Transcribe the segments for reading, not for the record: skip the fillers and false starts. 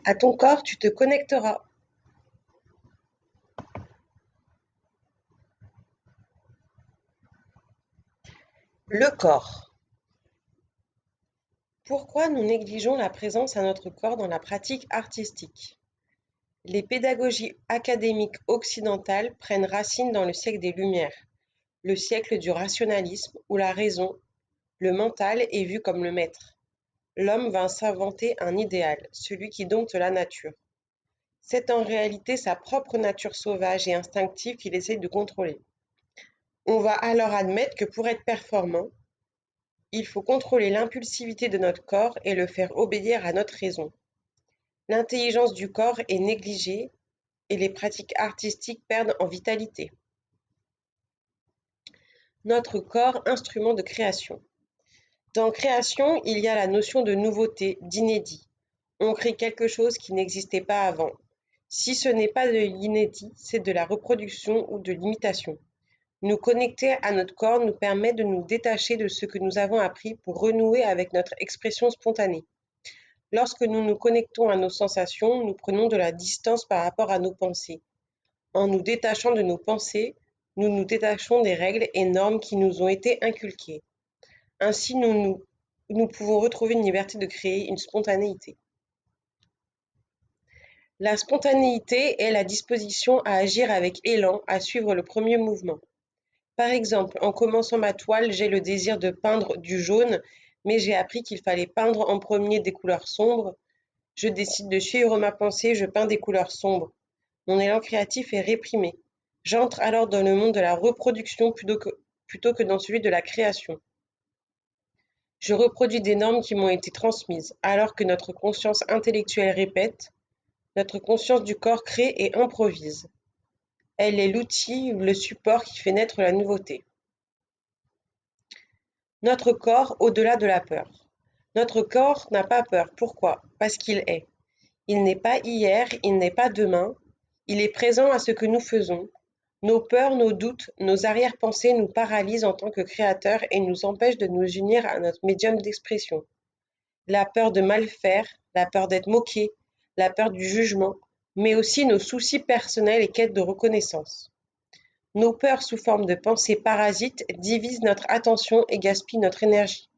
À ton corps, tu te connecteras. Le corps. Pourquoi nous négligeons la présence à notre corps dans la pratique artistique? Les pédagogies académiques occidentales prennent racine dans le siècle des Lumières, le siècle du rationalisme où la raison, le mental est vu comme le maître. L'homme vint s'inventer un idéal, celui qui dompte la nature. C'est en réalité sa propre nature sauvage et instinctive qu'il essaie de contrôler. On va alors admettre que pour être performant, il faut contrôler l'impulsivité de notre corps et le faire obéir à notre raison. L'intelligence du corps est négligée et les pratiques artistiques perdent en vitalité. Notre corps, instrument de création. Dans création, il y a la notion de nouveauté, d'inédit. On crée quelque chose qui n'existait pas avant. Si ce n'est pas de l'inédit, c'est de la reproduction ou de l'imitation. Nous connecter à notre corps nous permet de nous détacher de ce que nous avons appris pour renouer avec notre expression spontanée. Lorsque nous nous connectons à nos sensations, nous prenons de la distance par rapport à nos pensées. En nous détachant de nos pensées, nous nous détachons des règles et normes qui nous ont été inculquées. Ainsi, nous pouvons retrouver une liberté de créer, une spontanéité. La spontanéité est la disposition à agir avec élan, à suivre le premier mouvement. Par exemple, en commençant ma toile, j'ai le désir de peindre du jaune, mais j'ai appris qu'il fallait peindre en premier des couleurs sombres. Je décide de suivre ma pensée, je peins des couleurs sombres. Mon élan créatif est réprimé. J'entre alors dans le monde de la reproduction plutôt que dans celui de la création. Je reproduis des normes qui m'ont été transmises, alors que notre conscience intellectuelle répète, notre conscience du corps crée et improvise. Elle est l'outil, le support qui fait naître la nouveauté. Notre corps au-delà de la peur. Notre corps n'a pas peur. Pourquoi? Parce qu'il est. Il n'est pas hier, il n'est pas demain. Il est présent à ce que nous faisons. Nos peurs, nos doutes, nos arrière-pensées nous paralysent en tant que créateurs et nous empêchent de nous unir à notre médium d'expression. La peur de mal faire, la peur d'être moqué, la peur du jugement, mais aussi nos soucis personnels et quêtes de reconnaissance. Nos peurs sous forme de pensées parasites divisent notre attention et gaspillent notre énergie.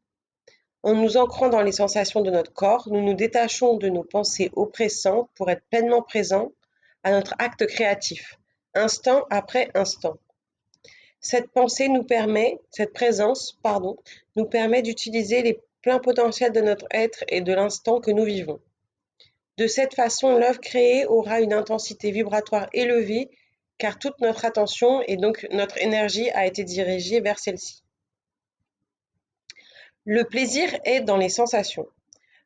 En nous ancrant dans les sensations de notre corps, nous nous détachons de nos pensées oppressantes pour être pleinement présents à notre acte créatif, instant après instant. Cette présence, nous permet d'utiliser les pleins potentiels de notre être et de l'instant que nous vivons. De cette façon, l'œuvre créée aura une intensité vibratoire élevée car toute notre attention et donc notre énergie a été dirigée vers celle-ci. Le plaisir est dans les sensations.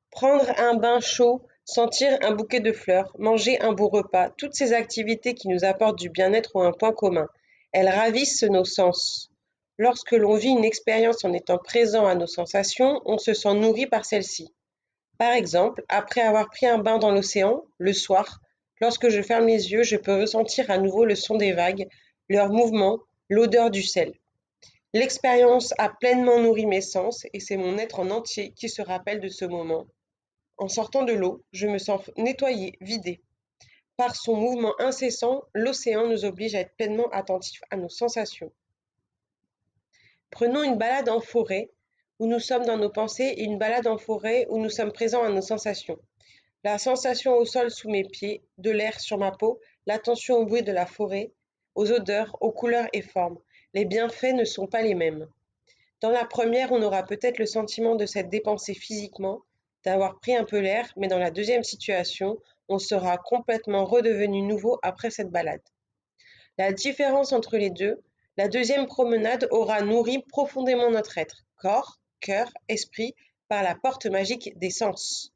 Prendre un bain chaud, sentir un bouquet de fleurs, manger un beau repas, toutes ces activités qui nous apportent du bien-être ont un point commun. Elles ravissent nos sens. Lorsque l'on vit une expérience en étant présent à nos sensations, on se sent nourri par celles-ci. Par exemple, après avoir pris un bain dans l'océan, le soir, lorsque je ferme les yeux, je peux ressentir à nouveau le son des vagues, leur mouvement, l'odeur du sel. L'expérience a pleinement nourri mes sens et c'est mon être en entier qui se rappelle de ce moment. En sortant de l'eau, je me sens nettoyé, vidé. Par son mouvement incessant, l'océan nous oblige à être pleinement attentifs à nos sensations. Prenons une balade en forêt où nous sommes dans nos pensées et une balade en forêt où nous sommes présents à nos sensations. La sensation au sol sous mes pieds, de l'air sur ma peau, l'attention au bruit de la forêt, aux odeurs, aux couleurs et formes. Les bienfaits ne sont pas les mêmes. Dans la première, on aura peut-être le sentiment de s'être dépensé physiquement, d'avoir pris un peu l'air, mais dans la deuxième situation, on sera complètement redevenu nouveau après cette balade. La différence entre les deux, la deuxième promenade aura nourri profondément notre être, corps, cœur, esprit, par la porte magique des sens.